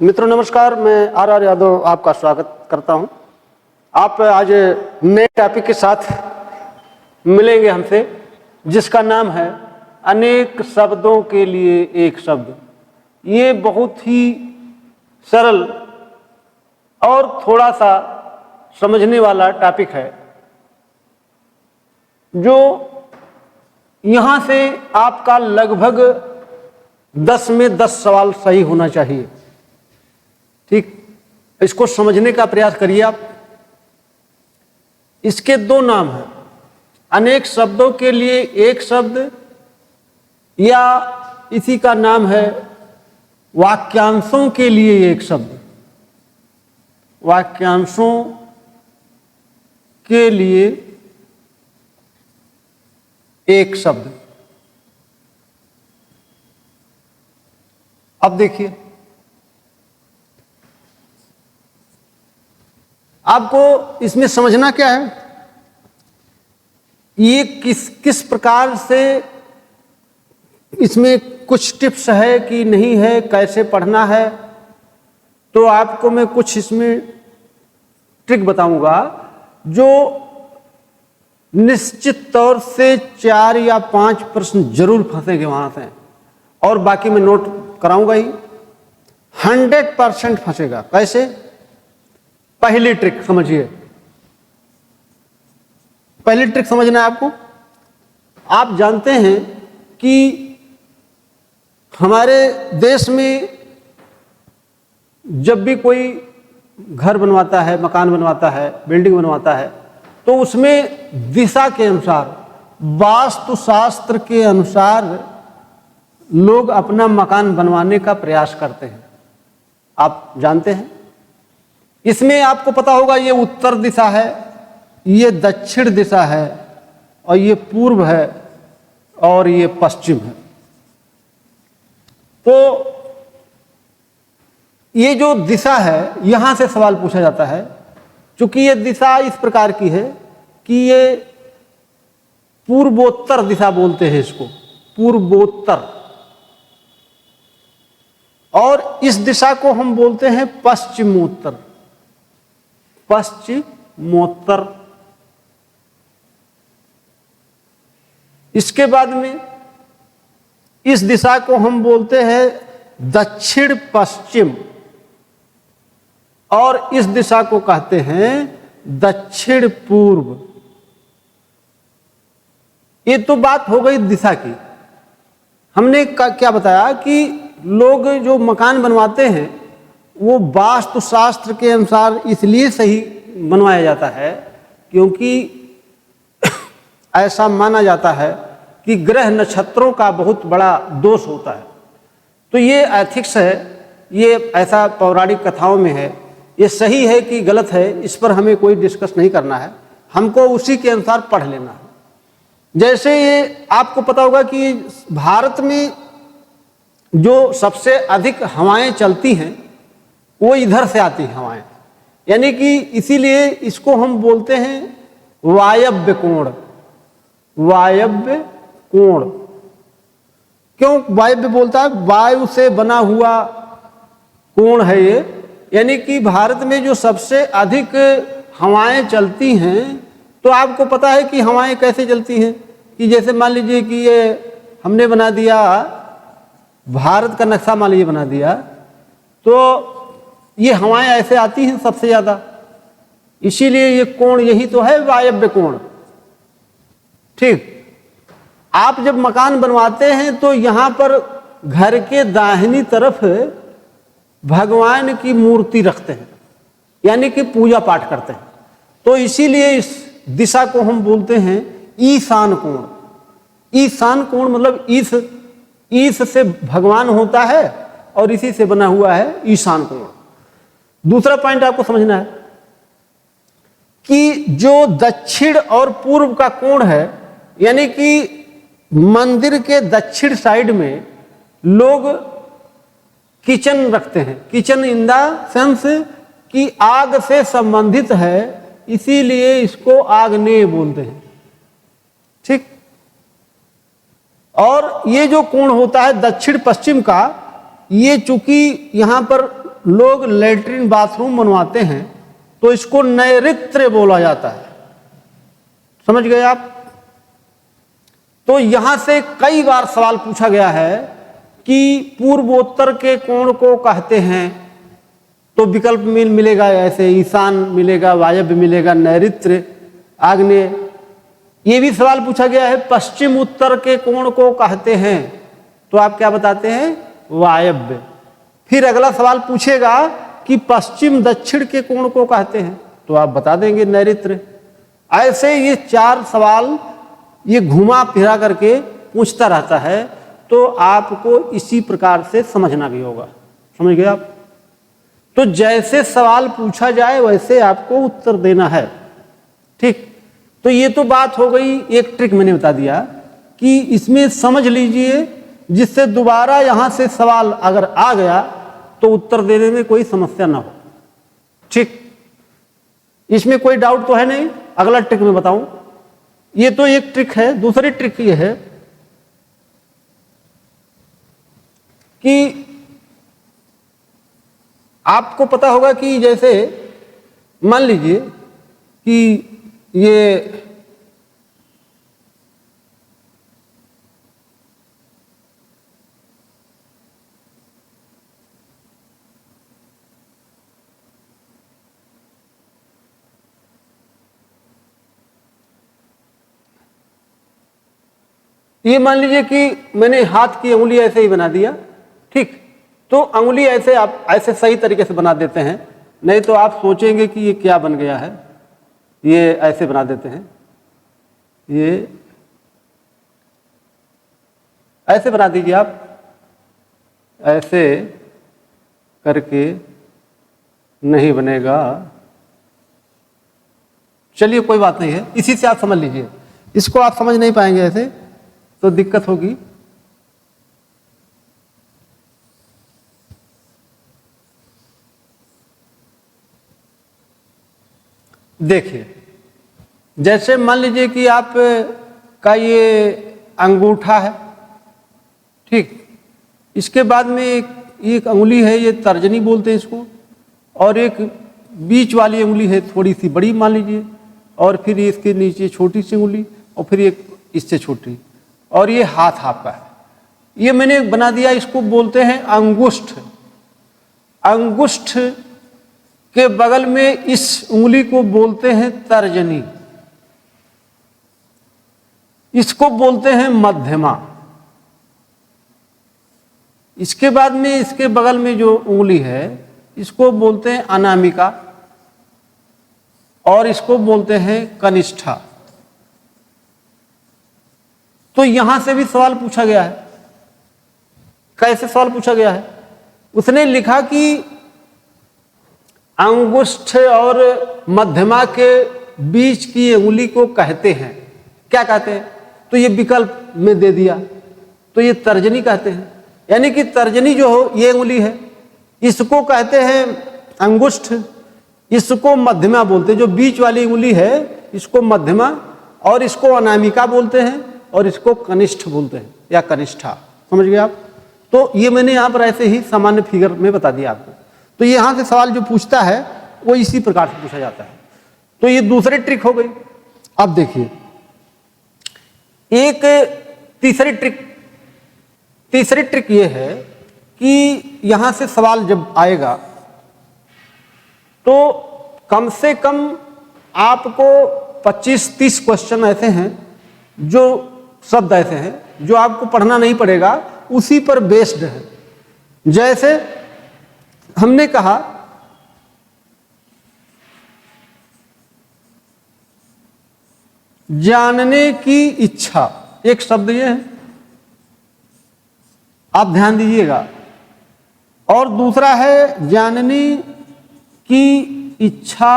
मित्रों नमस्कार, मैं आर यादव आपका स्वागत करता हूं। आप आज नए टॉपिक के साथ मिलेंगे हमसे, जिसका नाम है अनेक शब्दों के लिए एक शब्द। ये बहुत ही सरल और थोड़ा सा समझने वाला टॉपिक है, जो यहाँ से आपका लगभग 10 में 10 सवाल सही होना चाहिए। ठीक, इसको समझने का प्रयास करिए आप। इसके दो नाम हैं, अनेक शब्दों के लिए एक शब्द, या इसी का नाम है वाक्यांशों के लिए एक शब्द। वाक्यांशों के लिए एक शब्द। अब देखिए, आपको इसमें समझना क्या है, ये किस प्रकार से इसमें कुछ टिप्स है कि नहीं है, कैसे पढ़ना है। तो आपको मैं कुछ इसमें ट्रिक बताऊंगा, जो निश्चित तौर से 4 या 5 प्रश्न जरूर फंसेंगे वहां से, और बाकी मैं नोट कराऊंगा ही। 100% फंसेगा। कैसे? पहली ट्रिक समझिए। पहली ट्रिक समझना है आपको। आप जानते हैं कि हमारे देश में जब भी कोई घर बनवाता है, मकान बनवाता है, बिल्डिंग बनवाता है, तो उसमें दिशा के अनुसार, वास्तुशास्त्र के अनुसार लोग अपना मकान बनवाने का प्रयास करते हैं। आप जानते हैं, इसमें आपको पता होगा, ये उत्तर दिशा है, ये दक्षिण दिशा है, और ये पूर्व है, और ये पश्चिम है। तो ये जो दिशा है, यहां से सवाल पूछा जाता है। क्योंकि ये दिशा इस प्रकार की है कि ये पूर्वोत्तर दिशा बोलते हैं इसको, पूर्वोत्तर। और इस दिशा को हम बोलते हैं पश्चिमोत्तर। पश्चिमोत्तर। इसके बाद में इस दिशा को हम बोलते हैं दक्षिण पश्चिम, और इस दिशा को कहते हैं दक्षिण पूर्व। ये तो बात हो गई दिशा की। हमने क्या बताया कि लोग जो मकान बनवाते हैं, वो वास्तुशास्त्र के अनुसार इसलिए सही बनवाया जाता है क्योंकि ऐसा माना जाता है कि ग्रह नक्षत्रों का बहुत बड़ा दोष होता है। तो ये एथिक्स है, ये ऐसा पौराणिक कथाओं में है। ये सही है कि गलत है, इस पर हमें कोई डिस्कस नहीं करना है, हमको उसी के अनुसार पढ़ लेना है। जैसे ये आपको पता होगा कि भारत में जो सबसे अधिक हवाएं चलती हैं, वो इधर से आती हैं हवाएं, यानी कि इसीलिए इसको हम बोलते हैं वायव्य कोण। वायव्य कोण क्यों वायव्य बोलता है? वायु से बना हुआ कोण है ये, यानी कि भारत में जो सबसे अधिक हवाएं चलती हैं। तो आपको पता है कि हवाएं कैसे चलती हैं, कि जैसे मान लीजिए कि ये हमने बना दिया भारत का नक्शा, मान लीजिए बना दिया, तो ये हवाएं ऐसे आती हैं सबसे ज्यादा, इसीलिए ये कोण यही तो है वायव्य कोण। ठीक, आप जब मकान बनवाते हैं तो यहां पर घर के दाहिनी तरफ भगवान की मूर्ति रखते हैं, यानी कि पूजा पाठ करते हैं। तो इसीलिए इस दिशा को हम बोलते हैं ईशान कोण। ईशान कोण मतलब ईश से भगवान होता है, और इसी से बना हुआ है ईशान कोण। दूसरा पॉइंट आपको समझना है कि जो दक्षिण और पूर्व का कोण है, यानी कि मंदिर के दक्षिण साइड में लोग किचन रखते हैं। किचन इन द सेंस कि आग से संबंधित है, इसीलिए इसको आग्नेय बोलते हैं। ठीक, और ये जो कोण होता है दक्षिण पश्चिम का, ये चूंकि यहां पर लोग लेटरिन बाथरूम बनवाते हैं तो इसको नैऋत्य बोला जाता है। समझ गए आप? तो यहां से कई बार सवाल पूछा गया है कि पूर्वोत्तर के कोण को कहते हैं, तो विकल्प में मिलेगा ऐसे ईशान मिलेगा, वायव्य मिलेगा, नैऋत्य, आग्नेय। ये भी सवाल पूछा गया है पश्चिम उत्तर के कोण को कहते हैं, तो आप क्या बताते हैं? वायव्य। फिर अगला सवाल पूछेगा कि पश्चिम दक्षिण के कोण को कहते हैं, तो आप बता देंगे नैऋत्य। ऐसे ये 4 सवाल ये घुमा फिरा करके पूछता रहता है, तो आपको इसी प्रकार से समझना भी होगा। समझ गए आप? तो जैसे सवाल पूछा जाए वैसे आपको उत्तर देना है। ठीक, तो ये तो बात हो गई, एक ट्रिक मैंने बता दिया कि इसमें समझ लीजिए, जिससे दोबारा यहां से सवाल अगर आ गया तो उत्तर देने में कोई समस्या ना हो। ठीक, इसमें कोई डाउट तो है नहीं। अगला ट्रिक मैं बताऊं, ये तो एक ट्रिक है। दूसरी ट्रिक ये है कि आपको पता होगा कि जैसे मान लीजिए कि ये मान लीजिए कि मैंने हाथ की अंगुली ऐसे ही बना दिया। ठीक, तो अंगुली ऐसे आप ऐसे सही तरीके से बना देते हैं, नहीं तो आप सोचेंगे कि ये क्या बन गया है। ये ऐसे बना देते हैं, ये ऐसे बना दीजिए आप, ऐसे करके नहीं बनेगा। चलिए कोई बात नहीं है, इसी से आप समझ लीजिए। इसको आप समझ नहीं पाएंगे ऐसे तो दिक्कत होगी। देखिए, जैसे मान लीजिए कि आप का ये अंगूठा है। ठीक, इसके बाद में एक अंगुली है, ये तर्जनी बोलते हैं इसको, और एक बीच वाली अंगुली है थोड़ी सी बड़ी मान लीजिए, और फिर इसके नीचे छोटी सी अंगुली, और फिर एक इससे छोटी, और ये हाथ आपका है। ये मैंने बना दिया, इसको बोलते हैं अंगुष्ठ। अंगुष्ठ के बगल में इस उंगली को बोलते हैं तर्जनी, इसको बोलते हैं मध्यमा। इसके बाद में इसके बगल में जो उंगली है इसको बोलते हैं अनामिका, और इसको बोलते हैं कनिष्ठा। तो यहां से भी सवाल पूछा गया है। कैसे सवाल पूछा गया है? उसने लिखा कि अंगुष्ठ और मध्यमा के बीच की अंगुली को कहते हैं, क्या कहते हैं? तो ये विकल्प में दे दिया, तो ये तर्जनी कहते हैं। यानी कि तर्जनी जो हो ये अंगुली है, इसको कहते हैं अंगुष्ठ, इसको मध्यमा बोलते हैं। जो बीच वाली अंगुली है इसको मध्यमा, और इसको अनामिका बोलते हैं, और इसको कनिष्ठ बोलते हैं या कनिष्ठा। समझ गए आप? तो ये मैंने यहाँ पर ऐसे ही सामान्य फिगर में बता दिया आपको। तो यहाँ से सवाल जो पूछता है वो इसी प्रकार से पूछा जाता है। तो ये दूसरी ट्रिक हो गई। अब देखिए एक तीसरी ट्रिक ये है कि यहाँ से सवाल जब आएगा तो कम से कम आपको 25-30 क्वेश्चन ऐसे हैं, जो शब्द ऐसे हैं जो आपको पढ़ना नहीं पड़ेगा, उसी पर बेस्ड है। जैसे हमने कहा जानने की इच्छा, एक शब्द ये है, आप ध्यान दीजिएगा। और दूसरा है जानने की इच्छा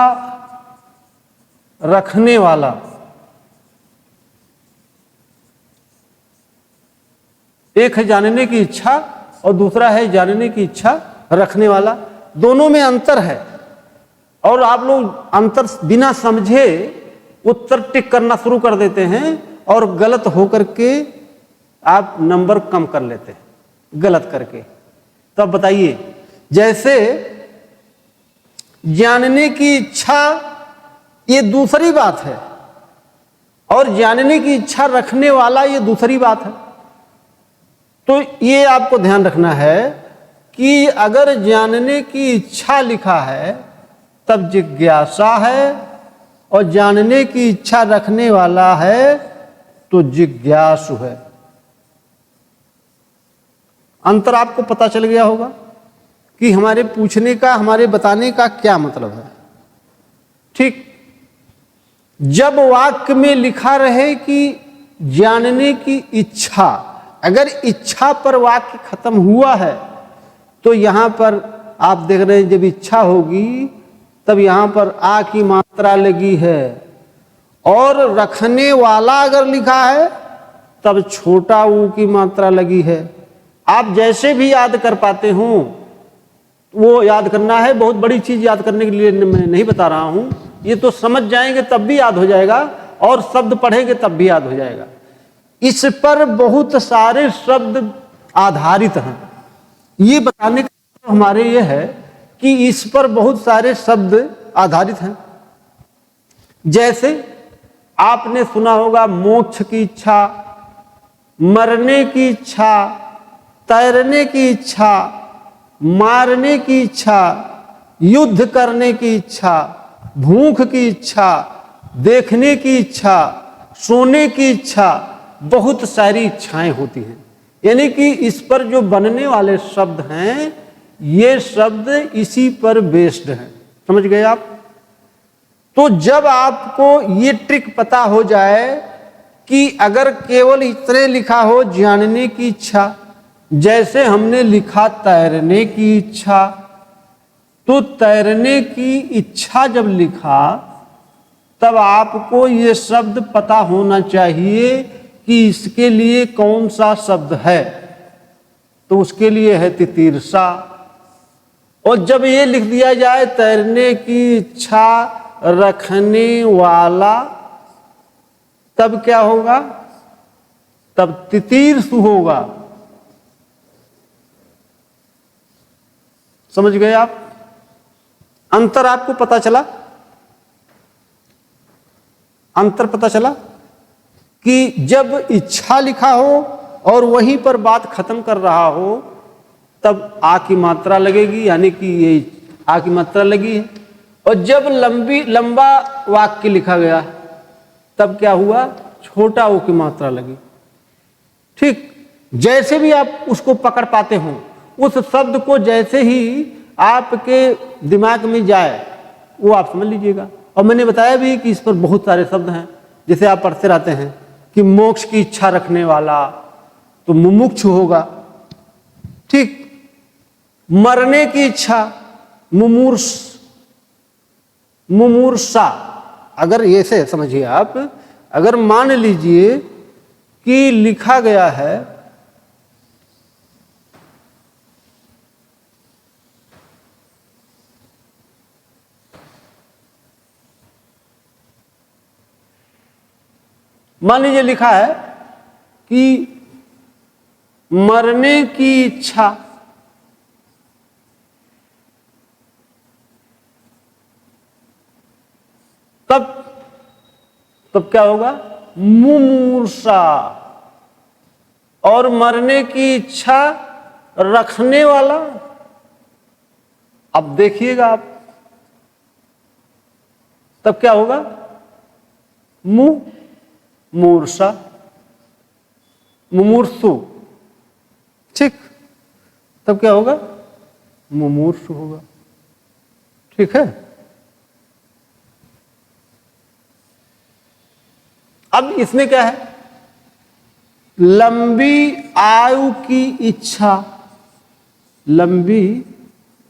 रखने वाला। एक है जानने की इच्छा और दूसरा है जानने की इच्छा रखने वाला। दोनों में अंतर है, और आप लोग अंतर बिना समझे उत्तर टिक करना शुरू कर देते हैं और गलत होकर के आप नंबर कम कर लेते हैं गलत करके। तो अब बताइए, जैसे जानने की इच्छा ये दूसरी बात है, और जानने की इच्छा रखने वाला ये दूसरी बात है। तो ये आपको ध्यान रखना है कि अगर जानने की इच्छा लिखा है तब जिज्ञासा है, और जानने की इच्छा रखने वाला है तो जिज्ञासु है। अंतर आपको पता चल गया होगा कि हमारे पूछने का, हमारे बताने का क्या मतलब है। ठीक, जब वाक्य में लिखा रहे कि जानने की इच्छा, अगर इच्छा पर वाक्य खत्म हुआ है तो यहां पर आप देख रहे हैं जब इच्छा होगी तब यहां पर आ की मात्रा लगी है, और रखने वाला अगर लिखा है तब छोटा ऊ की मात्रा लगी है। आप जैसे भी याद कर पाते हो वो याद करना है, बहुत बड़ी चीज याद करने के लिए मैं नहीं बता रहा हूं, ये तो समझ जाएंगे तब भी याद हो जाएगा, और शब्द पढ़ेंगे तब भी याद हो जाएगा। इस पर बहुत सारे शब्द आधारित हैं। ये बताने का हमारे ये है कि इस पर बहुत सारे शब्द आधारित हैं। जैसे आपने सुना होगा मोक्ष की इच्छा, मरने की इच्छा, तैरने की इच्छा, मारने की इच्छा, युद्ध करने की इच्छा, भूख की इच्छा, देखने की इच्छा, सोने की इच्छा, बहुत सारी इच्छाएं होती हैं। यानी कि इस पर जो बनने वाले शब्द हैं ये शब्द इसी पर बेस्ड हैं। समझ गए आप? तो जब आपको ये ट्रिक पता हो जाए कि अगर केवल इतने लिखा हो जानने की इच्छा, जैसे हमने लिखा तैरने की इच्छा, तो तैरने की इच्छा जब लिखा तब आपको ये शब्द पता होना चाहिए कि इसके लिए कौन सा शब्द है। तो उसके लिए है तितीर्षा। और जब ये लिख दिया जाए तैरने की इच्छा रखने वाला, तब क्या होगा? तब तितीर्षु होगा। समझ गए आप? अंतर आपको पता चला? अंतर पता चला कि जब इच्छा लिखा हो और वहीं पर बात खत्म कर रहा हो तब आ की मात्रा लगेगी, यानी कि ये आ की मात्रा लगी है। और जब लंबा वाक्य लिखा गया तब क्या हुआ? छोटा ओ की मात्रा लगी। ठीक, जैसे भी आप उसको पकड़ पाते हो, उस शब्द को जैसे ही आपके दिमाग में जाए वो आप समझ लीजिएगा। और मैंने बताया भी कि इस पर बहुत सारे शब्द हैं। जैसे आप पढ़ते रहते हैं कि मोक्ष की इच्छा रखने वाला तो मुमुक्षु होगा। ठीक, मरने की इच्छा मुमूर्षा। अगर ऐसे समझिए आप, अगर मान लीजिए कि लिखा गया है मान लीजिए लिखा है कि मरने की इच्छा, तब क्या होगा? मुमूर्षा। और मरने की इच्छा रखने वाला, अब देखिएगा आप, तब क्या होगा? मुमूर्षा, मुमूर्षु। ठीक, तब क्या होगा? मुमूर्षु होगा। ठीक है। अब इसमें क्या है? लंबी आयु की इच्छा, लंबी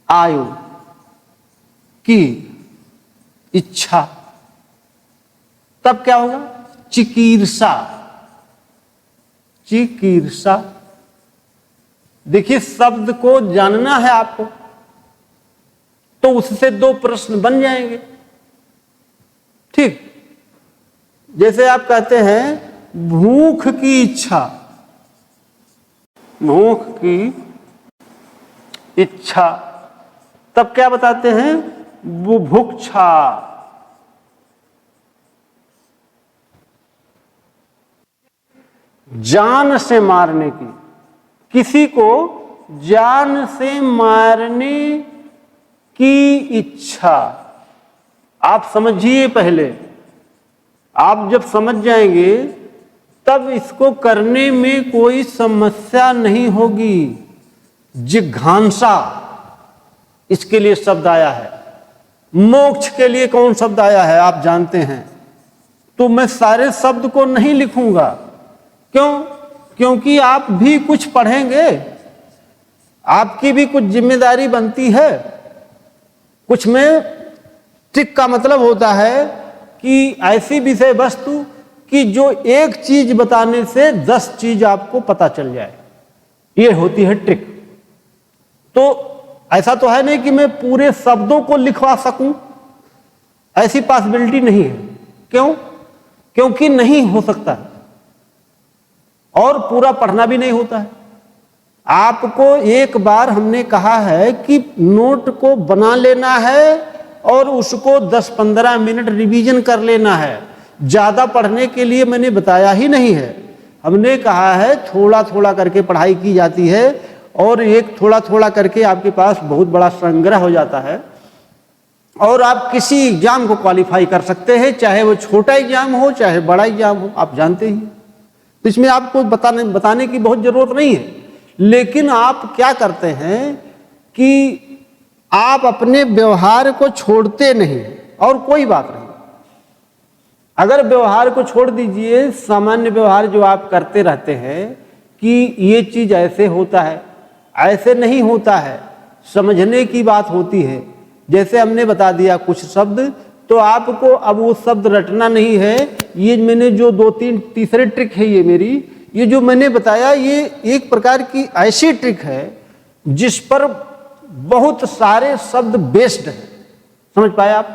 आयु की इच्छा, तब क्या होगा? चिकीर्षा। चिकीर्षा। देखिए, शब्द को जानना है आपको तो उससे दो प्रश्न बन जाएंगे। ठीक, जैसे आप कहते हैं भूख की इच्छा, भूख की इच्छा, तब क्या बताते हैं? बुभुक्षा, जान से मारने की, किसी को जान से मारने की इच्छा। आप समझिए, पहले आप जब समझ जाएंगे तब इसको करने में कोई समस्या नहीं होगी। जिघांसा, इसके लिए शब्द आया है। मोक्ष के लिए कौन शब्द आया है आप जानते हैं। तो मैं सारे शब्द को नहीं लिखूंगा, क्यों? क्योंकि आप भी कुछ पढ़ेंगे, आपकी भी कुछ जिम्मेदारी बनती है। कुछ में ट्रिक का मतलब होता है कि ऐसी विषय वस्तु कि जो एक चीज बताने से 10 चीज आपको पता चल जाए, ये होती है ट्रिक। तो ऐसा तो है नहीं कि मैं पूरे शब्दों को लिखवा सकूं, ऐसी पॉसिबिलिटी नहीं है। क्यों? क्योंकि नहीं हो सकता है और पूरा पढ़ना भी नहीं होता है। आपको एक बार हमने कहा है कि नोट को बना लेना है और उसको 10-15 मिनट रिवीजन कर लेना है। ज्यादा पढ़ने के लिए मैंने बताया ही नहीं है। हमने कहा है थोड़ा थोड़ा करके पढ़ाई की जाती है और एक थोड़ा थोड़ा करके आपके पास बहुत बड़ा संग्रह हो जाता है और आप किसी एग्जाम को क्वालिफाई कर सकते हैं, चाहे वो छोटा एग्जाम हो चाहे बड़ा एग्जाम हो, आप जानते ही। तो इसमें आपको बताने की बहुत जरूरत नहीं है। लेकिन आप क्या करते हैं कि आप अपने व्यवहार को छोड़ते नहीं, और कोई बात नहीं। अगर व्यवहार को छोड़ दीजिए, सामान्य व्यवहार जो आप करते रहते हैं कि ये चीज ऐसे होता है, ऐसे नहीं होता है, समझने की बात होती है। जैसे हमने बता दिया कुछ शब्द, तो आपको अब वो शब्द रटना नहीं है। ये मैंने जो 2-3 तीसरे ट्रिक है, ये मेरी ये जो मैंने बताया, ये एक प्रकार की ऐसी ट्रिक है जिस पर बहुत सारे शब्द बेस्ड है। समझ पाए आप?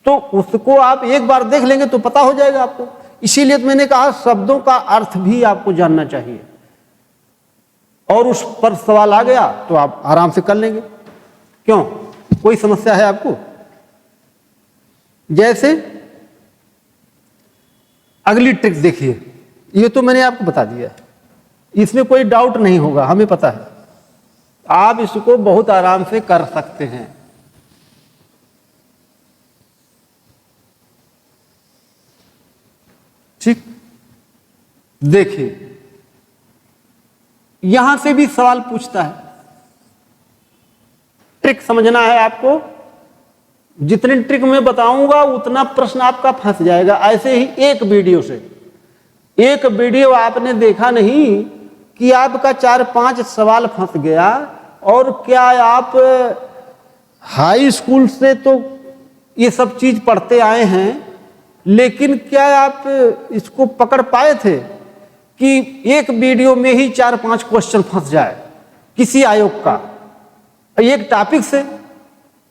तो उसको आप एक बार देख लेंगे तो पता हो जाएगा आपको। इसीलिए तो मैंने कहा शब्दों का अर्थ भी आपको जानना चाहिए, और उस पर सवाल आ गया तो आप आराम से कर लेंगे। क्यों? कोई समस्या है आपको? जैसे अगली ट्रिक देखिए, ये तो मैंने आपको बता दिया है, इसमें कोई डाउट नहीं होगा, हमें पता है। आप इसको बहुत आराम से कर सकते हैं। ठीक, देखिए यहां से भी सवाल पूछता है। ट्रिक समझना है आपको। जितनी ट्रिक मैं बताऊंगा उतना प्रश्न आपका फंस जाएगा। ऐसे ही एक वीडियो आपने देखा नहीं कि आपका 4-5 सवाल फंस गया। और क्या आप हाई स्कूल से तो ये सब चीज पढ़ते आए हैं, लेकिन क्या आप इसको पकड़ पाए थे कि एक वीडियो में ही 4-5 क्वेश्चन फंस जाए किसी आयोग का एक टॉपिक से?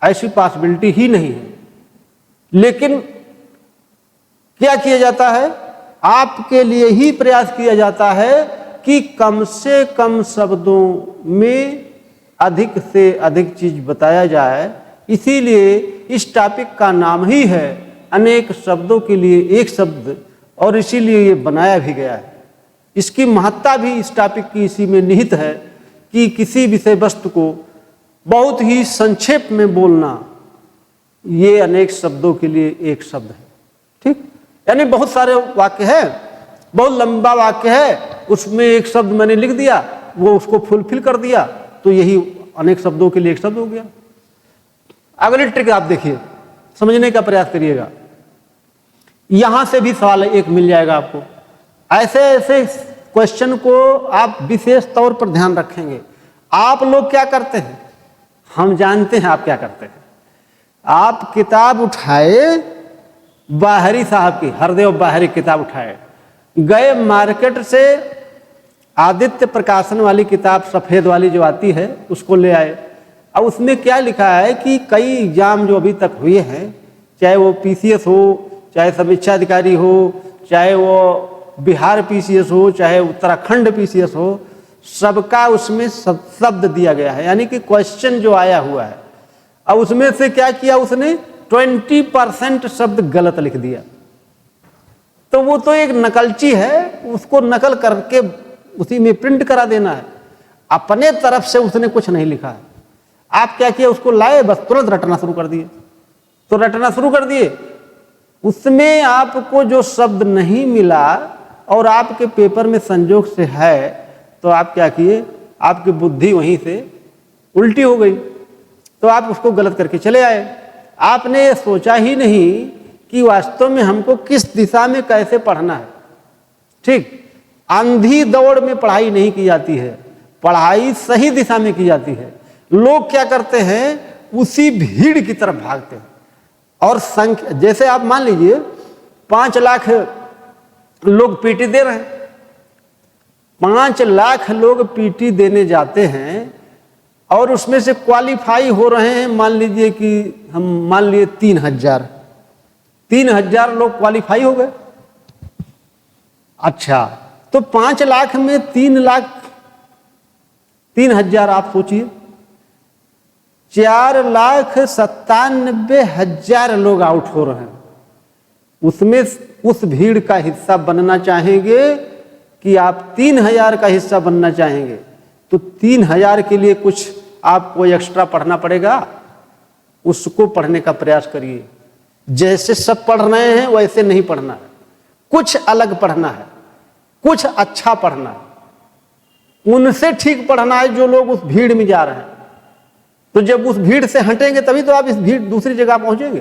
ऐसी पॉसिबिलिटी ही नहीं है। लेकिन क्या किया जाता है? आपके लिए ही प्रयास किया जाता है कि कम से कम शब्दों में अधिक से अधिक चीज बताया जाए। इसीलिए इस टॉपिक का नाम ही है अनेक शब्दों के लिए एक शब्द, और इसीलिए ये बनाया भी गया है। इसकी महत्ता भी इस टॉपिक की इसी में निहित है कि किसी विषय वस्तु को बहुत ही संक्षेप में बोलना, ये अनेक शब्दों के लिए एक शब्द है। ठीक, यानी बहुत सारे वाक्य है, बहुत लंबा वाक्य है, उसमें एक शब्द मैंने लिख दिया, वो उसको फुलफिल कर दिया, तो यही अनेक शब्दों के लिए एक शब्द हो गया। अगली ट्रिक आप देखिए, समझने का प्रयास करिएगा। यहां से भी सवाल एक मिल जाएगा आपको। ऐसे ऐसे क्वेश्चन को आप विशेष तौर पर ध्यान रखेंगे। आप लोग क्या करते हैं, हम जानते हैं आप क्या करते हैं। आप किताब उठाए, बाहरी साहब की, हरदेव बाहरी किताब उठाए, गए मार्केट से आदित्य प्रकाशन वाली किताब सफेद वाली जो आती है उसको ले आए। अब उसमें क्या लिखा है कि कई एग्जाम जो अभी तक हुए हैं, चाहे वो पीसीएस हो, चाहे समीक्षा अधिकारी हो, चाहे वो बिहार पीसीएस हो, चाहे उत्तराखंड पीसीएस हो, सबका उसमें शब्द दिया गया है। यानी कि क्वेश्चन जो आया हुआ है, अब उसमें से क्या किया उसने, 20% शब्द गलत लिख दिया। तो वो तो एक नकलची है, उसको नकल करके उसी में प्रिंट करा देना है, अपने तरफ से उसने कुछ नहीं लिखा है। आप क्या किया, उसको लाए, बस तुरंत रटना शुरू कर दिए। तो रटना शुरू कर दिए, उसमें आपको जो शब्द नहीं मिला और आपके पेपर में संजोग से है, तो आप क्या किए, आपकी बुद्धि वहीं से उल्टी हो गई, तो आप उसको गलत करके चले आए। आपने सोचा ही नहीं कि वास्तव में हमको किस दिशा में कैसे पढ़ना है। ठीक, अंधी दौड़ में पढ़ाई नहीं की जाती है, पढ़ाई सही दिशा में की जाती है। लोग क्या करते हैं, उसी भीड़ की तरफ भागते हैं। और संख्या, जैसे आप मान लीजिए 5 लाख लोग पीटी दे रहे हैं, 5 लाख लोग पीटी देने जाते हैं और उसमें से क्वालिफाई हो रहे हैं, मान लीजिए कि हम मान लिए 3,000 लोग क्वालिफाई हो गए। अच्छा, तो 5 लाख में 3,000 आप सोचिए, 4,97,000 लोग आउट हो रहे हैं। उसमें उस भीड़ का हिस्सा बनना चाहेंगे कि आप 3,000 का हिस्सा बनना चाहेंगे, तो 3,000 के लिए कुछ आपको एक्स्ट्रा पढ़ना पड़ेगा, उसको पढ़ने का प्रयास करिए। जैसे सब पढ़ रहे हैं वैसे नहीं पढ़ना है, कुछ अलग पढ़ना है, कुछ अच्छा पढ़ना है, उनसे ठीक पढ़ना है जो लोग उस भीड़ में जा रहे हैं। तो जब उस भीड़ से हटेंगे तभी तो आप इस भीड़ दूसरी जगह पहुंचेंगे।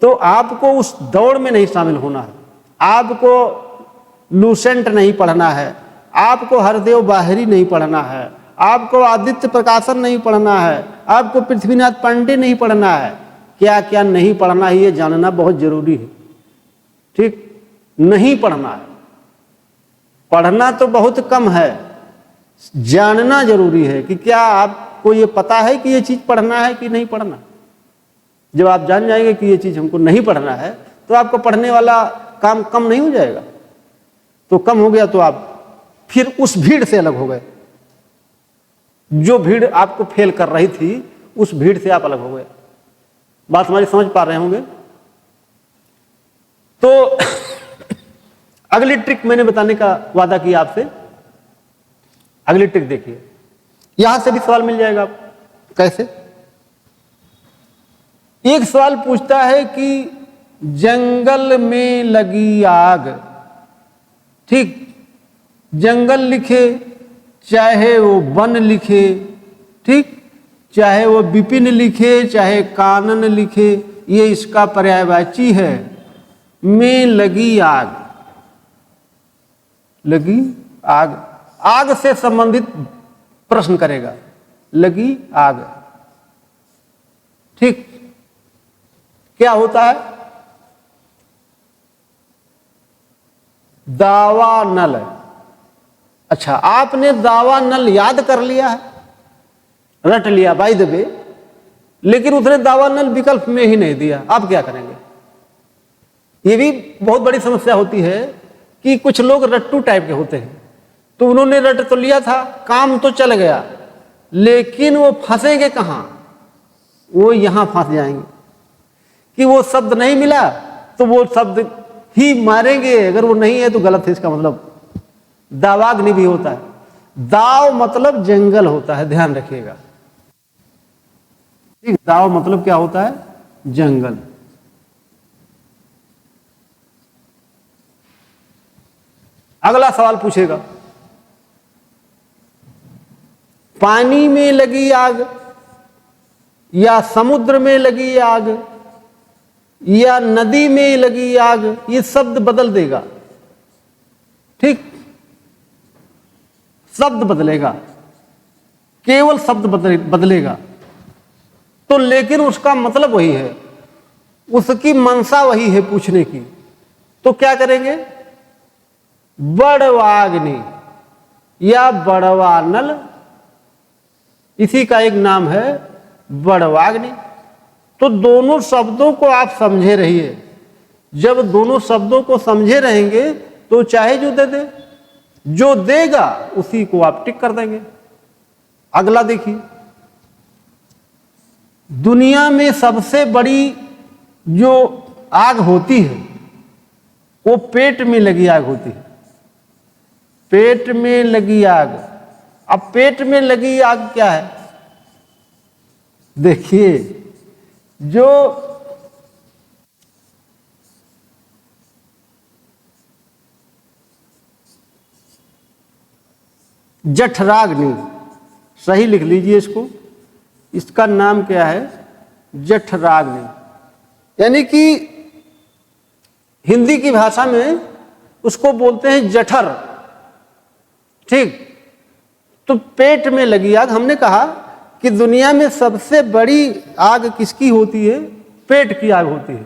तो आपको उस दौड़ में नहीं शामिल होना है, आपको लूसेंट नहीं पढ़ना है, आपको हरदेव बाहरी नहीं पढ़ना है, आपको आदित्य प्रकाशन नहीं पढ़ना है, आपको पृथ्वीनाथ पांडे नहीं पढ़ना है। क्या क्या नहीं पढ़ना है ये जानना बहुत जरूरी है। ठीक, नहीं पढ़ना है, पढ़ना तो बहुत कम है, जानना जरूरी है कि क्या आपको ये पता है कि ये चीज पढ़ना है कि नहीं पढ़ना। जब आप जान जाएंगे कि ये चीज हमको नहीं पढ़ना है, तो आपको पढ़ने वाला काम कम नहीं हो जाएगा। तो कम हो गया तो आप फिर उस भीड़ से अलग हो गए, जो भीड़ आपको फेल कर रही थी उस भीड़ से आप अलग हो गए। बात हमारी समझ पा रहे होंगे। तो अगली ट्रिक मैंने बताने का वादा किया आपसे, अगली ट्रिक देखिए, यहां से भी सवाल मिल जाएगा आपको। कैसे? एक सवाल पूछता है कि जंगल में लगी आग। ठीक, जंगल लिखे चाहे वो वन लिखे, ठीक, चाहे वो विपिन लिखे चाहे कानन लिखे, ये इसका पर्यायवाची है। में लगी आग, लगी आग, आग से संबंधित प्रश्न करेगा, लगी आग। ठीक, क्या होता है? दावा नल। अच्छा, आपने दावा नल याद कर लिया है, रट लिया बाय द वे, लेकिन उसने दावा नल विकल्प में ही नहीं दिया। आप क्या करेंगे? ये भी बहुत बड़ी समस्या होती है कि कुछ लोग रट्टू टाइप के होते हैं। तो उन्होंने रट तो लिया था, काम तो चल गया, लेकिन वो फंसेंगे कहां? वो यहां फंस जाएंगे कि वो शब्द नहीं मिला तो वो शब्द ही मारेंगे, अगर वो नहीं है तो गलत है। इसका मतलब दावाग्नि भी होता है। दाव मतलब जंगल होता है, ध्यान रखिएगा। ठीक, दाव मतलब क्या होता है? जंगल। अगला सवाल पूछेगा, पानी में लगी आग या समुद्र में लगी आग या नदी में लगी आग, ये शब्द बदल देगा। ठीक, शब्द बदलेगा, केवल शब्द बदलेगा। तो लेकिन उसका मतलब वही है, उसकी मंशा वही है पूछने की। तो क्या करेंगे? बड़वाग्नि या बड़वानल, इसी का एक नाम है बड़वाग्नि। तो दोनों शब्दों को आप समझे रहिए। जब दोनों शब्दों को समझे रहेंगे तो चाहे जो दे दे, जो देगा उसी को आप टिक कर देंगे। अगला देखिए, दुनिया में सबसे बड़ी जो आग होती है वो पेट में लगी आग होती है। पेट में लगी आग। अब पेट में लगी आग क्या है? देखिए, जो जठराग्नि, सही लिख लीजिए इसको, इसका नाम क्या है? जठराग्नि। यानी कि हिंदी की भाषा में उसको बोलते हैं जठर। ठीक, तो पेट में लगी आग। हमने कहा कि दुनिया में सबसे बड़ी आग किसकी होती है? पेट की आग होती है।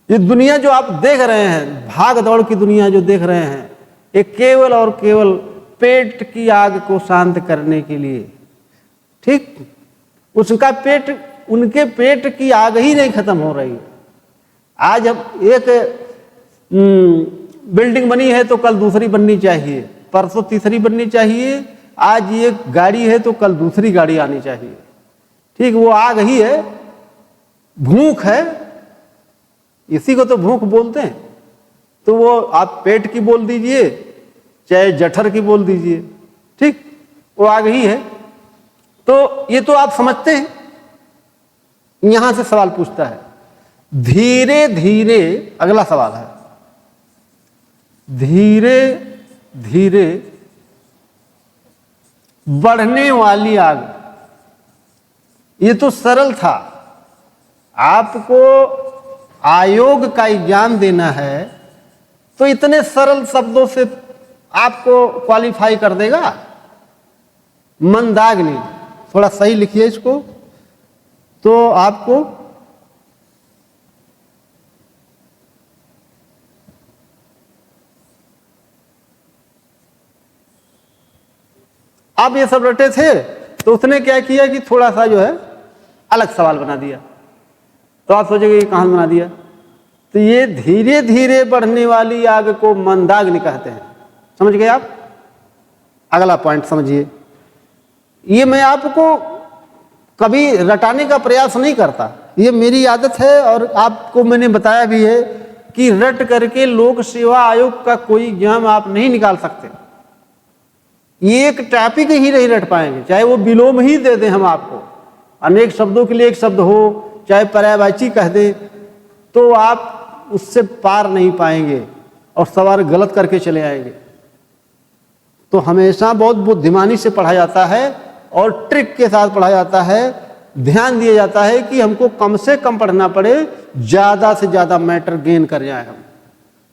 ये दुनिया जो आप देख रहे हैं, भाग दौड़ की दुनिया जो देख रहे हैं, ये केवल और केवल पेट की आग को शांत करने के लिए। ठीक, उसका पेट, उनके पेट की आग ही नहीं खत्म हो रही। आज अब एक बिल्डिंग बनी है तो कल दूसरी बननी चाहिए, परसों तीसरी बननी चाहिए, आज एक गाड़ी है तो कल दूसरी गाड़ी आनी चाहिए। ठीक, वो आग ही है, भूख है, इसी को तो भूख बोलते हैं। तो वो आप पेट की बोल दीजिए चाहे जठर की बोल दीजिए, ठीक, वो आग ही है। तो ये तो आप समझते हैं। यहां से सवाल पूछता है, धीरे धीरे, अगला सवाल है, धीरे धीरे बढ़ने वाली आग। ये तो सरल था। आपको आयोग का एग्जाम देना है तो इतने सरल शब्दों से आपको क्वालिफाई कर देगा। मंदाग्नि, थोड़ा सही लिखिए इसको, तो आपको आप ये सब रटे थे तो उसने क्या किया कि थोड़ा सा जो है अलग सवाल बना दिया। तो आप सोचेंगे ये कहां बना दिया? तो ये धीरे धीरे बढ़ने वाली आग को मंदाग्नि कहते हैं। समझ गए आप? अगला पॉइंट समझिए। ये मैं आपको कभी रटाने का प्रयास नहीं करता, ये मेरी आदत है और आपको मैंने बताया भी है कि रट करके लोक सेवा आयोग का कोई एग्जाम आप नहीं निकाल सकते। ये एक टॉपिक ही नहीं रट पाएंगे, चाहे वो विलोम ही दे दें हम आपको, अनेक शब्दों के लिए एक शब्द हो, चाहे पर्यायवाची कह दे, तो आप उससे पार नहीं पाएंगे और सवाल गलत करके चले आएंगे। तो हमेशा बहुत बुद्धिमानी से पढ़ा जाता है और ट्रिक के साथ पढ़ा जाता है। ध्यान दिया जाता है कि हमको कम से कम पढ़ना पड़े, ज़्यादा से ज़्यादा मैटर गेन कर जाए हम।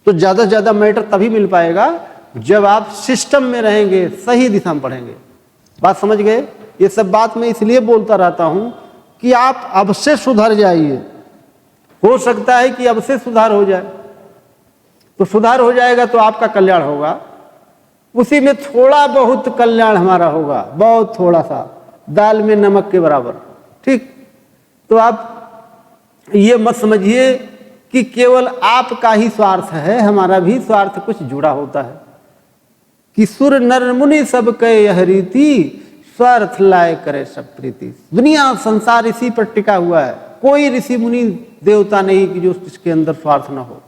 तो ज़्यादा से ज़्यादा मैटर तभी मिल पाएगा जब आप सिस्टम में रहेंगे, सही दिशा में पढ़ेंगे। बात समझ गए? ये सब बात मैं इसलिए बोलता रहता हूँ कि आप अब से सुधर जाइए। हो सकता है कि अब से सुधार हो जाए, तो सुधार हो जाएगा तो आपका कल्याण होगा, उसी में थोड़ा बहुत कल्याण हमारा होगा, बहुत थोड़ा सा, दाल में नमक के बराबर। ठीक, तो आप ये मत समझिए कि केवल आपका ही स्वार्थ है, हमारा भी स्वार्थ कुछ जुड़ा होता है। कि सुर नर मुनि सब कहे यह रीति, स्वार्थ लाए करे सब प्रीति। दुनिया संसार इसी पर टिका हुआ है, कोई ऋषि मुनि देवता नहीं कि जो इसके अंदर स्वार्थ न हो,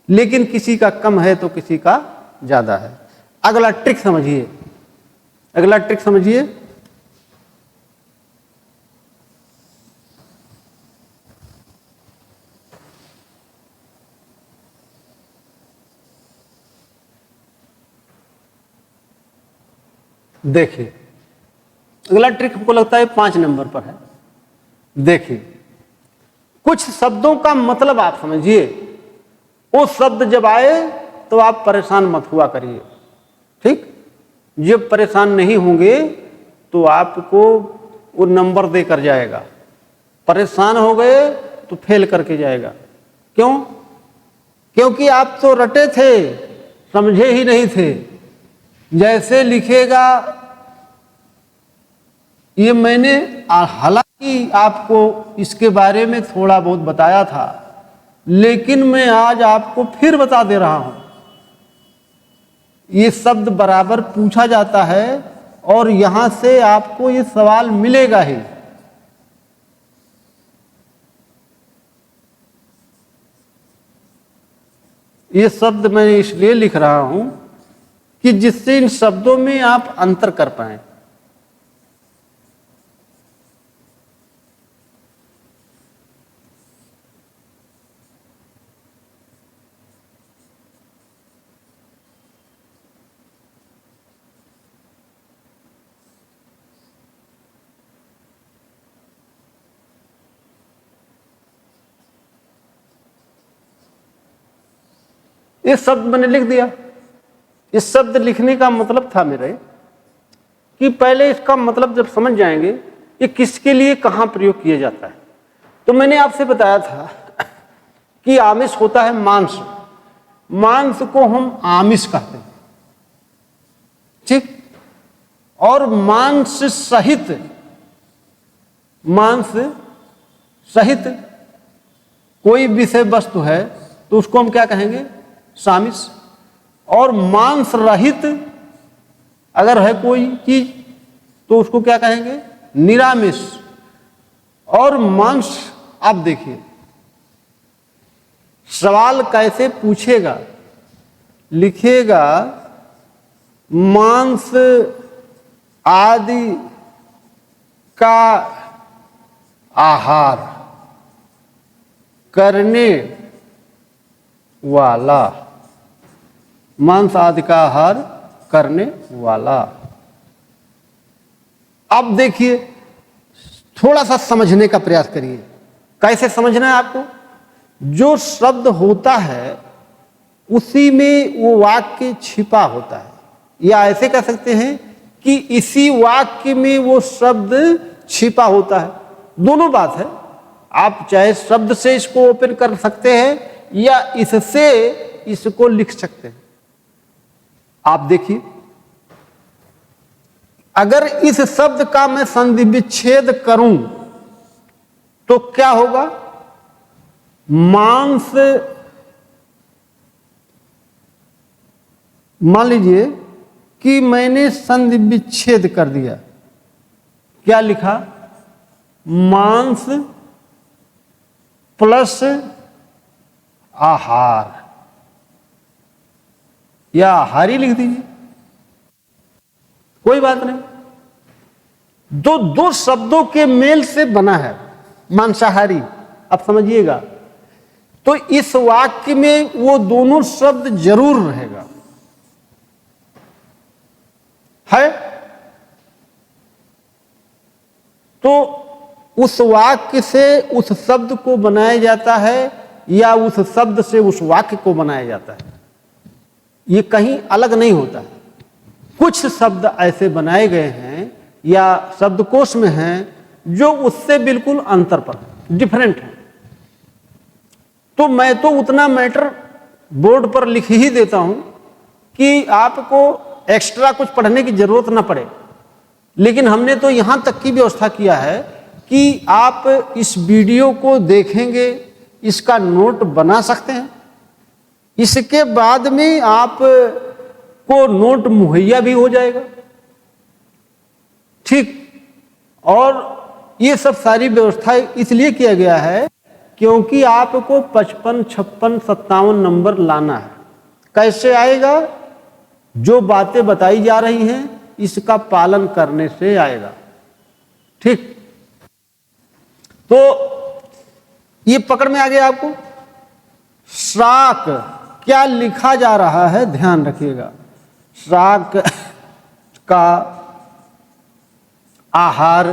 लेकिन किसी का कम है तो किसी का ज्यादा है। अगला ट्रिक समझिए, अगला ट्रिक समझिए। देखिए, अगला ट्रिक हमको लगता है 5 नंबर पर है। देखिए, कुछ शब्दों का मतलब आप समझिए, वो शब्द जब आए तो आप परेशान मत हुआ करिए। ठीक, जब परेशान नहीं होंगे तो आपको वो नंबर देकर जाएगा। परेशान हो गए तो फेल करके जाएगा। क्यों? क्योंकि आप तो रटे थे, समझे ही नहीं थे। जैसे लिखेगा ये मैंने हालांकि आपको इसके बारे में थोड़ा बहुत बताया था, लेकिन मैं आज आपको फिर बता दे रहा हूं। ये शब्द बराबर पूछा जाता है और यहां से आपको ये सवाल मिलेगा ही। ये शब्द मैं इसलिए लिख रहा हूं कि जिससे इन शब्दों में आप अंतर कर पाए। ये शब्द मैंने लिख दिया। इस शब्द लिखने का मतलब था मेरे कि पहले इसका मतलब जब समझ जाएंगे ये किसके लिए कहां प्रयोग किया जाता है। तो मैंने आपसे बताया था कि आमिष होता है मांस, मांस को हम आमिष कहते हैं, ठीक। और मांस सहित कोई विषय वस्तु है तो उसको हम क्या कहेंगे, सामिष। और मांस रहित अगर है कोई चीज तो उसको क्या कहेंगे, निरामिष। और मांस, आप देखिए सवाल कैसे पूछेगा, लिखेगा मांस आदि का आहार करने वाला, मांस आदि का आहार करने वाला। अब देखिए थोड़ा सा समझने का प्रयास करिए। कैसे समझना है आपको, जो शब्द होता है उसी में वो वाक्य छिपा होता है, या ऐसे कह सकते हैं कि इसी वाक्य में वो शब्द छिपा होता है। दोनों बात है, आप चाहे शब्द से इसको ओपन कर सकते हैं या इससे इसको लिख सकते हैं। आप देखिए अगर इस शब्द का मैं संधि विच्छेद करूं तो क्या होगा, मांस, मान लीजिए कि मैंने संधि विच्छेद कर दिया, क्या लिखा, मांस प्लस आहार, या आहार ही लिख दीजिए, कोई बात नहीं। दो शब्दों के मेल से बना है मांसाहारी। अब समझिएगा तो इस वाक्य में वो दोनों शब्द जरूर रहेगा, है। तो उस वाक्य से उस शब्द को बनाया जाता है या उस शब्द से उस वाक्य को बनाया जाता है, ये कहीं अलग नहीं होता है। कुछ शब्द ऐसे बनाए गए हैं या शब्दकोश में हैं जो उससे बिल्कुल अंतर पर डिफरेंट है। तो मैं तो उतना मैटर बोर्ड पर लिख ही देता हूं कि आपको एक्स्ट्रा कुछ पढ़ने की जरूरत ना पड़े। लेकिन हमने तो यहां तक की व्यवस्था किया है कि आप इस वीडियो को देखेंगे, इसका नोट बना सकते हैं, इसके बाद में आप को नोट मुहैया भी हो जाएगा, ठीक। और ये सब सारी व्यवस्था इसलिए किया गया है क्योंकि आपको 55, 56, 57 नंबर लाना है। कैसे आएगा, जो बातें बताई जा रही हैं इसका पालन करने से आएगा, ठीक। तो ये पकड़ में आ गया आपको। शाक क्या लिखा जा रहा है, ध्यान रखिएगा, शाक का आहार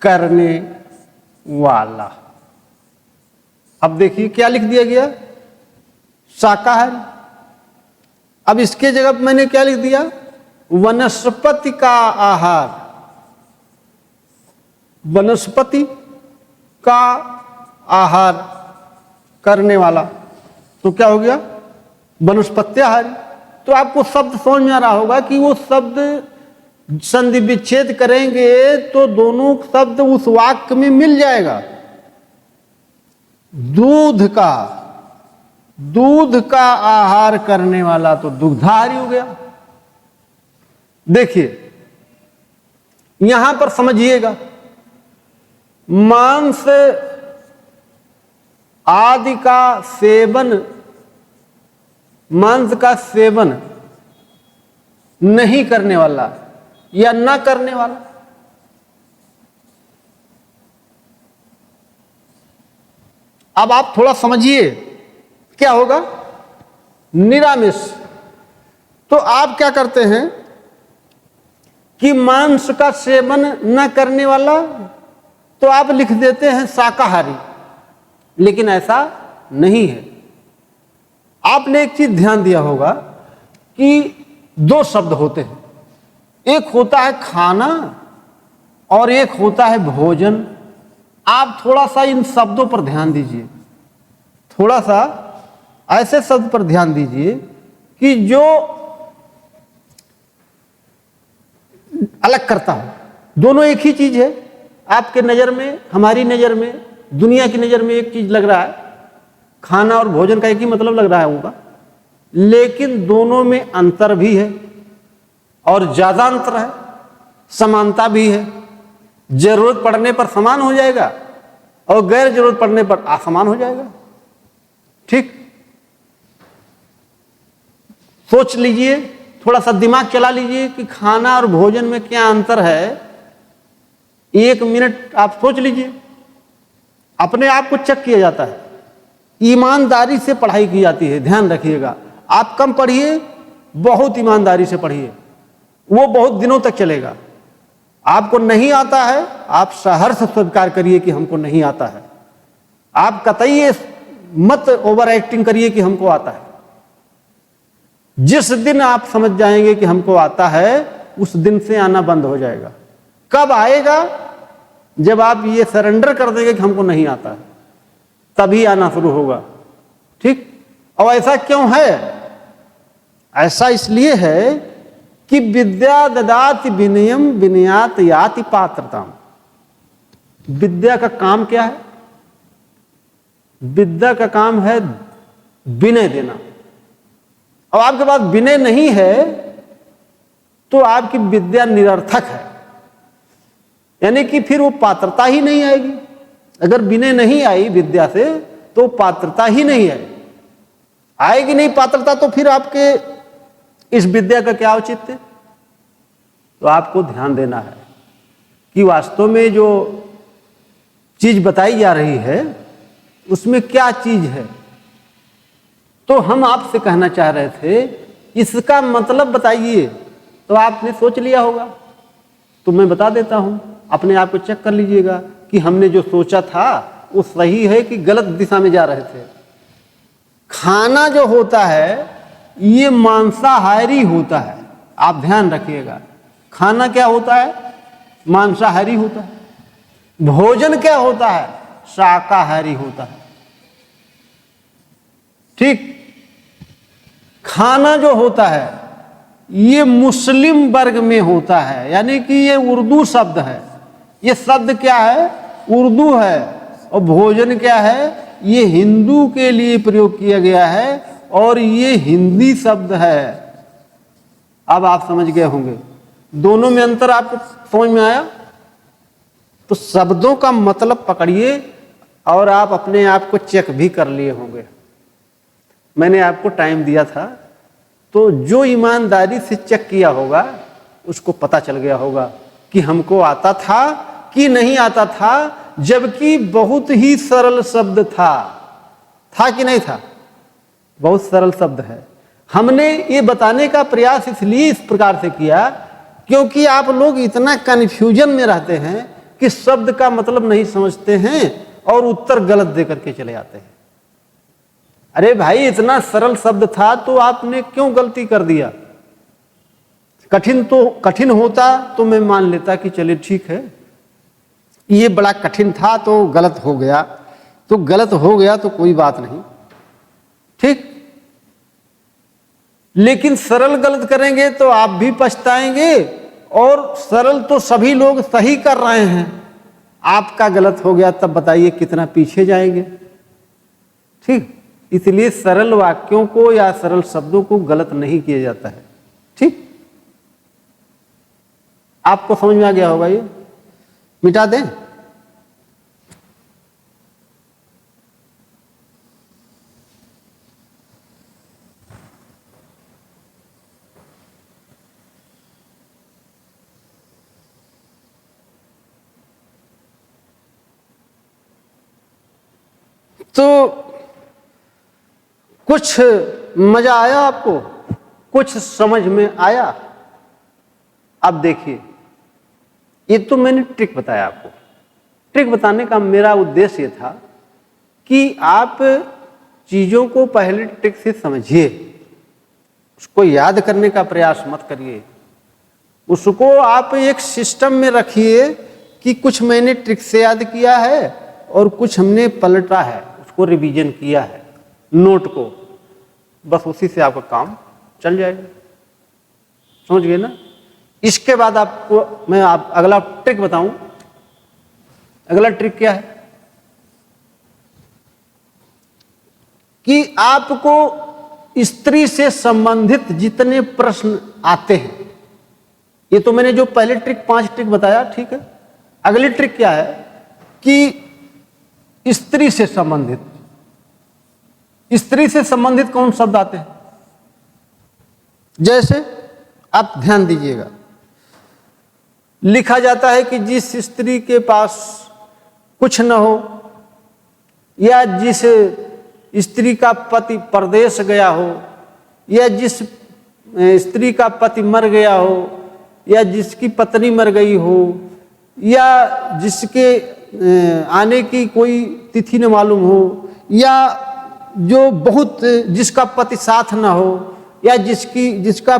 करने वाला। अब देखिए क्या लिख दिया गया, शाकाहारी। अब इसके जगह मैंने क्या लिख दिया, वनस्पति का आहार, वनस्पति का आहार करने वाला। तो क्या हो गया, वनस्पत्याहारी। तो आपको शब्द समझ में आ रहा होगा कि वो शब्द संधि विच्छेद करेंगे तो दोनों शब्द उस वाक्य में मिल जाएगा। दूध का आहार करने वाला तो दुग्धाहारी हो गया। देखिए यहां पर समझिएगा, मांस आदि का सेवन मांस का सेवन नहीं करने वाला या ना करने वाला। अब आप थोड़ा समझिए क्या होगा। निरामिष, तो आप क्या करते हैं कि मांस का सेवन न करने वाला, तो आप लिख देते हैं शाकाहारी, लेकिन ऐसा नहीं है। आपने एक चीज ध्यान दिया होगा कि दो शब्द होते हैं, एक होता है खाना और एक होता है भोजन। आप थोड़ा सा इन शब्दों पर ध्यान दीजिए, थोड़ा सा ऐसे शब्द पर ध्यान दीजिए कि जो अलग करता हो। दोनों एक ही चीज है। आपके नजर में, हमारी नजर में, दुनिया की नजर में एक चीज लग रहा है, खाना और भोजन का एक ही मतलब लग रहा है उनका, लेकिन दोनों में अंतर भी है और ज्यादा अंतर है, समानता भी है। जरूरत पड़ने पर समान हो जाएगा और गैर जरूरत पड़ने पर असमान हो जाएगा। ठीक, सोच लीजिए, थोड़ा सा दिमाग चला लीजिए कि खाना और भोजन में क्या अंतर है। 1 मिनट आप सोच लीजिए, अपने आप को चेक किया जाता है। ईमानदारी से पढ़ाई की जाती है, ध्यान रखिएगा। आप कम पढ़िए, बहुत ईमानदारी से पढ़िए, वो बहुत दिनों तक चलेगा। आपको नहीं आता है, आप सहर्ष स्वीकार करिए कि हमको नहीं आता है। आप कतई मत ओवर एक्टिंग करिए कि हमको आता है। जिस दिन आप समझ जाएंगे कि हमको आता है, उस दिन से आना बंद हो जाएगा। कब आएगा? जब आप ये सरेंडर कर देंगे कि हमको नहीं आता है, तभी आना शुरू होगा। ठीक, और ऐसा क्यों है? ऐसा इसलिए है कि विद्या ददाति विनयम विनयात याति पात्रताम। विद्या का काम क्या है? विद्या का काम है विनय देना। अब आपके पास विनय नहीं है तो आपकी विद्या निरर्थक है, यानी कि फिर वो पात्रता ही नहीं आएगी। अगर विनय नहीं आई विद्या से तो पात्रता ही नहीं आएगी नहीं पात्रता, तो फिर आपके इस विद्या का क्या औचित्य? तो आपको ध्यान देना है कि वास्तव में जो चीज बताई जा रही है उसमें क्या चीज है। तो हम आपसे कहना चाह रहे थे, इसका मतलब बताइए। तो आपने सोच लिया होगा, तो मैं बता देता हूं, अपने आप को चेक कर लीजिएगा कि हमने जो सोचा था वो सही है कि गलत दिशा में जा रहे थे। खाना जो होता है ये मांसाहारी होता है। आप ध्यान रखिएगा, खाना क्या होता है? मांसाहारी होता है। भोजन क्या होता है? शाकाहारी होता है। ठीक, खाना जो होता है ये मुस्लिम वर्ग में होता है, यानी कि ये उर्दू शब्द है। ये शब्द क्या है? उर्दू है। और भोजन क्या है? ये हिंदू के लिए प्रयोग किया गया है और ये हिंदी शब्द है। अब आप समझ गए होंगे, दोनों में अंतर आपको समझ में आया। तो शब्दों का मतलब पकड़िए और आप अपने आप को चेक भी कर लिए होंगे। मैंने आपको टाइम दिया था, तो जो ईमानदारी से चेक किया होगा उसको पता चल गया होगा कि हमको आता था कि नहीं आता था, जबकि बहुत ही सरल शब्द था कि नहीं था? बहुत सरल शब्द है। हमने ये बताने का प्रयास इसलिए इस प्रकार से किया क्योंकि आप लोग इतना कन्फ्यूजन में रहते हैं कि शब्द का मतलब नहीं समझते हैं और उत्तर गलत दे करके चले जाते हैं। अरे भाई, इतना सरल शब्द था तो आपने क्यों गलती कर दिया? कठिन होता तो मैं मान लेता कि चलिए ठीक है, ये बड़ा कठिन था तो गलत हो गया, तो गलत हो गया तो कोई बात नहीं। ठीक, लेकिन सरल गलत करेंगे तो आप भी पछताएंगे, और सरल तो सभी लोग सही कर रहे हैं, आपका गलत हो गया तब बताइए कितना पीछे जाएंगे। ठीक, इसलिए सरल वाक्यों को या सरल शब्दों को गलत नहीं किया जाता है। ठीक, आपको समझ में आ गया होगा। ये मिटा दें? तो कुछ मजा आया आपको, कुछ समझ में आया? अब देखिए, ये तो मैंने ट्रिक बताया आपको। ट्रिक बताने का मेरा उद्देश्य ये था कि आप चीजों को पहले ट्रिक से समझिए, उसको याद करने का प्रयास मत करिए, उसको आप एक सिस्टम में रखिए कि कुछ मैंने ट्रिक से याद किया है और कुछ हमने पलटा है, उसको रिवीजन किया है नोट को, बस उसी से आपका काम चल जाएगा। समझ गए ना? इसके बाद आपको मैं अगला ट्रिक बताऊं। अगला ट्रिक क्या है कि आपको स्त्री से संबंधित जितने प्रश्न आते हैं, ये तो मैंने जो पहले ट्रिक 5 ट्रिक बताया, ठीक है। अगली ट्रिक क्या है कि स्त्री से संबंधित, स्त्री से संबंधित कौन शब्द आते हैं? जैसे आप ध्यान दीजिएगा, लिखा जाता है कि जिस स्त्री के पास कुछ न हो, या जिस स्त्री का पति परदेश गया हो, या जिस स्त्री का पति मर गया हो, या जिसकी पत्नी मर गई हो, या जिसके आने की कोई तिथि न मालूम हो, या जो बहुत जिसका पति साथ न हो, या जिसका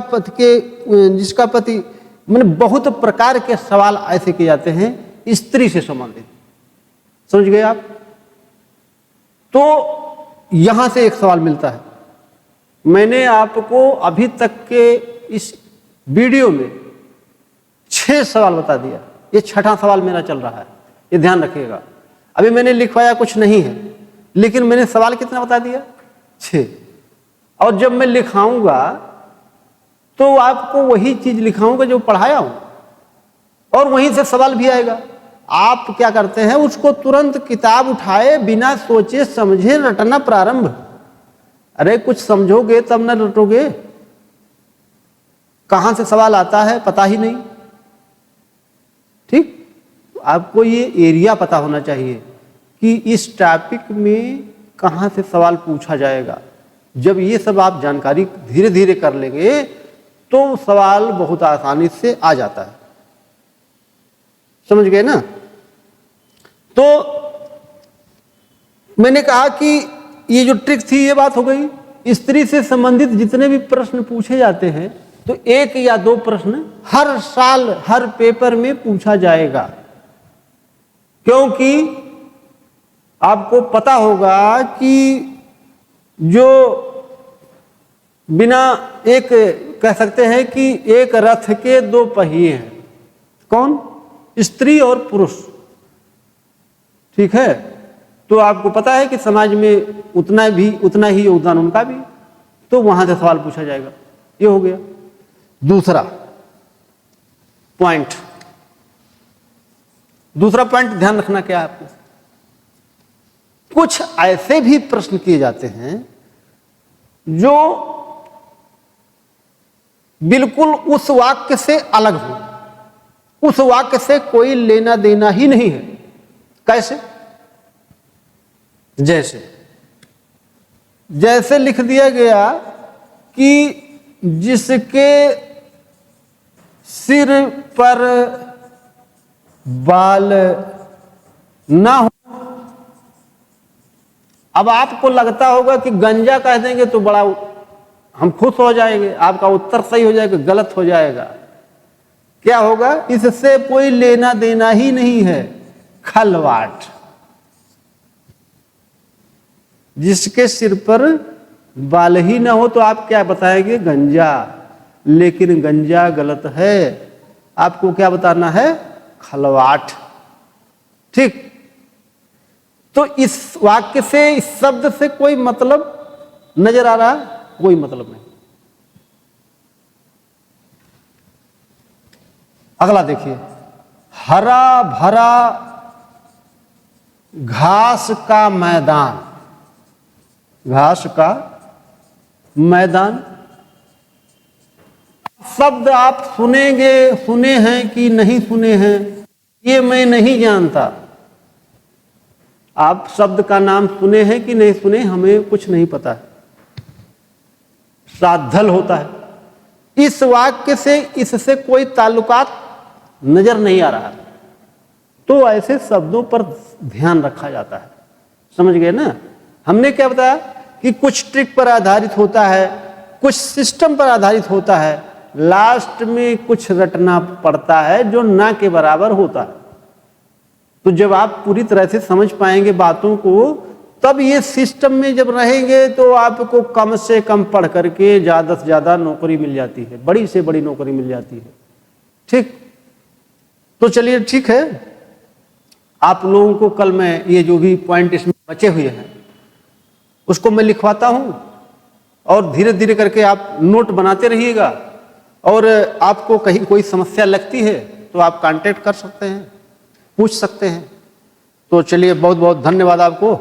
पति मैंने बहुत प्रकार के सवाल ऐसे किए जाते हैं स्त्री से संबंधित। समझ गए आप? तो यहां से एक सवाल मिलता है। मैंने आपको अभी तक के इस वीडियो में 6 सवाल बता दिया, ये 6ठा सवाल मेरा चल रहा है, ये ध्यान रखिएगा। अभी मैंने लिखवाया कुछ नहीं है, लेकिन मैंने सवाल कितना बता दिया? 6। और जब मैं लिखाऊंगा तो आपको वही चीज लिखाऊंगा जो पढ़ाया हूं, और वहीं से सवाल भी आएगा। आप क्या करते हैं, उसको तुरंत किताब उठाए बिना सोचे समझे रटना प्रारंभ। अरे कुछ समझोगे तब ना रटोगे, कहां से सवाल आता है पता ही नहीं। ठीक, आपको ये एरिया पता होना चाहिए कि इस टॉपिक में कहां से सवाल पूछा जाएगा। जब ये सब आप जानकारी धीरे धीरे कर लेंगे तो सवाल बहुत आसानी से आ जाता है। समझ गए ना? तो मैंने कहा कि ये जो ट्रिक थी ये बात हो गई। स्त्री से संबंधित जितने भी प्रश्न पूछे जाते हैं तो 1 या 2 प्रश्न हर साल हर पेपर में पूछा जाएगा, क्योंकि आपको पता होगा कि जो बिना एक कह सकते हैं कि एक रथ के 2 पहिए हैं, कौन? स्त्री और पुरुष। ठीक है, तो आपको पता है कि समाज में उतना ही योगदान उनका भी, तो वहां से सवाल पूछा जाएगा। ये हो गया। दूसरा पॉइंट ध्यान रखना क्या है आपको, कुछ ऐसे भी प्रश्न किए जाते हैं जो बिल्कुल उस वाक्य से अलग हो, उस वाक्य से कोई लेना देना ही नहीं है। कैसे? जैसे लिख दिया गया कि जिसके सिर पर बाल ना हो। अब आपको लगता होगा कि गंजा कह देंगे तो बड़ा हम खुश हो जाएंगे, आपका उत्तर सही हो जाएगा, गलत हो जाएगा। क्या होगा? इससे कोई लेना देना ही नहीं है, खलवाट। जिसके सिर पर बाल ही ना हो तो आप क्या बताएंगे? गंजा। लेकिन गंजा गलत है, आपको क्या बताना है? खलवाट। ठीक, तो इस वाक्य से, इस शब्द से कोई मतलब नजर आ रहा है? कोई मतलब नहीं। अगला देखिए, हरा भरा घास का मैदान। घास का मैदान शब्द आप सुने हैं कि नहीं सुने हैं ये मैं नहीं जानता, आप शब्द का नाम सुने हैं कि नहीं सुने, हमें कुछ नहीं पता है। साधल होता है। इस वाक्य से इससे कोई ताल्लुकात नजर नहीं आ रहा, तो ऐसे शब्दों पर ध्यान रखा जाता है। समझ गए ना? हमने क्या बताया कि कुछ ट्रिक पर आधारित होता है, कुछ सिस्टम पर आधारित होता है, लास्ट में कुछ रटना पड़ता है जो ना के बराबर होता है। तो जब आप पूरी तरह से समझ पाएंगे बातों को, तब ये सिस्टम में जब रहेंगे तो आपको कम से कम पढ़ करके ज्यादा से ज्यादा नौकरी मिल जाती है, बड़ी से बड़ी नौकरी मिल जाती है। ठीक, तो चलिए ठीक है, आप लोगों को कल मैं ये जो भी पॉइंट इसमें बचे हुए हैं उसको मैं लिखवाता हूं, और धीरे धीरे करके आप नोट बनाते रहिएगा। और आपको कहीं कोई समस्या लगती है तो आप कांटेक्ट कर सकते हैं, पूछ सकते हैं। तो चलिए, बहुत बहुत धन्यवाद आपको।